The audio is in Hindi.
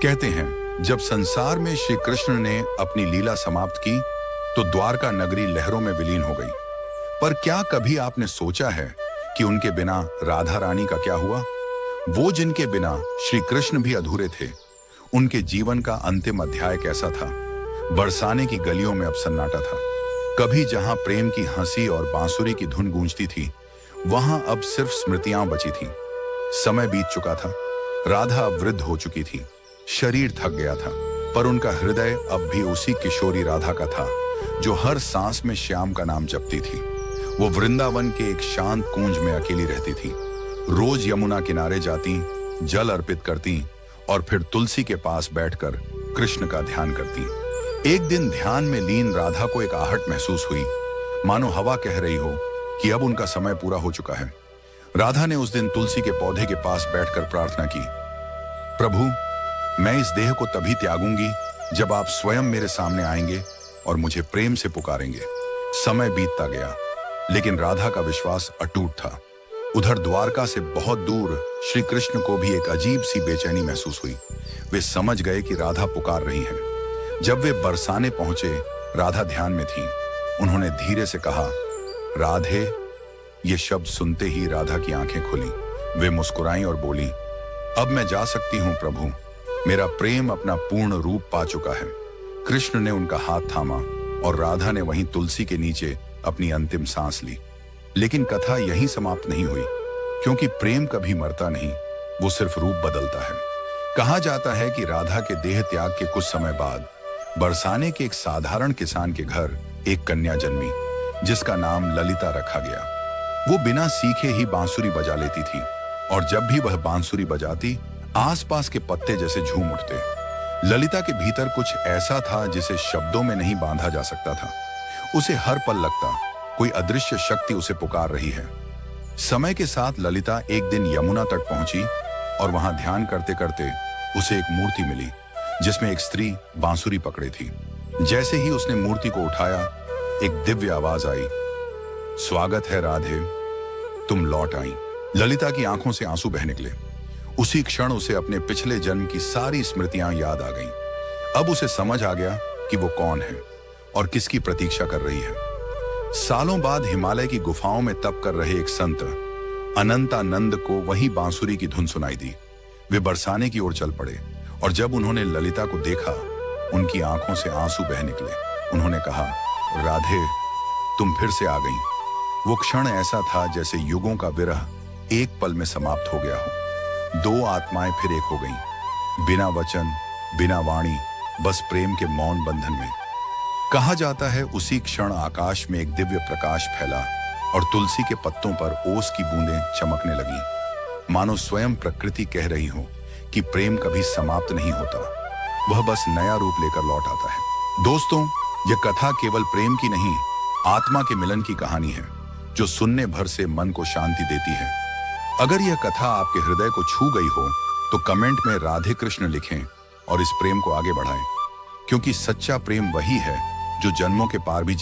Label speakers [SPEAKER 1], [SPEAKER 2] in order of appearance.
[SPEAKER 1] कहते हैं जब संसार में श्री कृष्ण ने अपनी लीला समाप्त की तो द्वारका नगरी लहरों में विलीन हो गई। पर क्या कभी आपने सोचा है कि उनके बिना राधा रानी का क्या हुआ? वो जिनके बिना श्री कृष्ण भी अधूरे थे, उनके जीवन का अंतिम अध्याय कैसा था? बरसाने की गलियों में अब सन्नाटा था। कभी जहां प्रेम की हंसी और बांसुरी की धुन गूंजती थी, वहां अब सिर्फ स्मृतियां बची थीं। समय बीत चुका था, राधा अब वृद्ध हो चुकी थी, शरीर थक गया था, पर उनका हृदय अब भी उसी किशोरी राधा का था जो हर सांस में श्याम का नाम जपती थी। वो वृंदावन के एक शांत कुंज में अकेली रहती थी। रोज यमुना किनारे जाती, जल अर्पित करती और फिर तुलसी के पास बैठकर कृष्ण का ध्यान करती। एक दिन ध्यान में लीन राधा को एक आहट महसूस हुई, मानो हवा कह रही हो कि अब उनका समय पूरा हो चुका है। राधा ने उस दिन तुलसी के पौधे के पास बैठकर प्रार्थना की, प्रभु, मैं इस देह को तभी त्यागूंगी जब आप स्वयं मेरे सामने आएंगे और मुझे प्रेम से पुकारेंगे। समय बीतता गया, लेकिन राधा का विश्वास अटूट था। उधर द्वारका से बहुत दूर श्री कृष्ण को भी एक अजीब सी बेचैनी महसूस हुई। वे समझ गए कि राधा पुकार रही है। जब वे बरसाने पहुंचे, राधा ध्यान में थी। उन्होंने धीरे से कहा, राधे। ये शब्द सुनते ही राधा की आंखें खुली। वे मुस्कुराईं और बोली, अब मैं जा सकती हूं प्रभु, मेरा प्रेम अपना पूर्ण रूप पा चुका है। कृष्ण ने उनका हाथ थामा और राधा ने वहीं तुलसी के नीचे अपनी अंतिम सांस ली। लेकिन कथा यहीं समाप्त नहीं हुई, क्योंकि प्रेम कभी मरता नहीं, वो सिर्फ रूप बदलता है। कहा जाता है कि राधा के देह त्याग के कुछ समय बाद बरसाने के एक साधारण किसान के घर एक कन्या जन्मी, जिसका नाम ललिता रखा गया। वो बिना सीखे ही बांसुरी बजा लेती थी, और जब भी वह बांसुरी बजाती, आसपास के पत्ते जैसे झूम उठते। ललिता के भीतर कुछ ऐसा था जिसे शब्दों में नहीं बांधा जा सकता था। उसे हर पल लगता कोई अदृश्य शक्ति उसे पुकार रही है। समय के साथ ललिता एक दिन यमुना तट पहुंची और वहां ध्यान करते करते उसे एक मूर्ति मिली, जिसमें एक स्त्री बांसुरी पकड़े थी। जैसे ही उसने मूर्ति को उठाया, एक दिव्य आवाज आई, स्वागत है राधे, तुम लौट आई। ललिता की आंखों से आंसू बह निकले। उसी क्षण उसे अपने पिछले जन्म की सारी स्मृतियां याद आ गईं। अब उसे समझ आ गया कि वो कौन है और किसकी प्रतीक्षा कर रही है। सालों बाद हिमालय की गुफाओं में तप कर रहे एक संत अनंतानंद को वही बांसुरी की धुन सुनाई दी। वे बरसाने की ओर चल पड़े, और जब उन्होंने ललिता को देखा, उनकी आंखों से आंसू बह निकले। उन्होंने कहा, राधे, तुम फिर से आ गई। वो क्षण ऐसा था जैसे युगों का विरह एक पल में समाप्त हो गया हो। दो आत्माएं फिर एक हो गईं, बिना वचन, बिना वाणी, बस प्रेम के मौन बंधन में। कहा जाता है उसी क्षण आकाश में एक दिव्य प्रकाश फैला और तुलसी के पत्तों पर ओस की बूंदें चमकने लगीं, मानो स्वयं प्रकृति कह रही हो कि प्रेम कभी समाप्त नहीं होता, वह बस नया रूप लेकर लौट आता है। दोस्तों, यह कथा केवल प्रेम की नहीं, आत्मा के मिलन की कहानी है, जो सुनने भर से मन को शांति देती है। अगर यह कथा आपके हृदय को छू गई हो तो कमेंट में राधे कृष्ण लिखें और इस प्रेम को आगे बढ़ाएं, क्योंकि सच्चा प्रेम वही है जो जन्मों के पार भी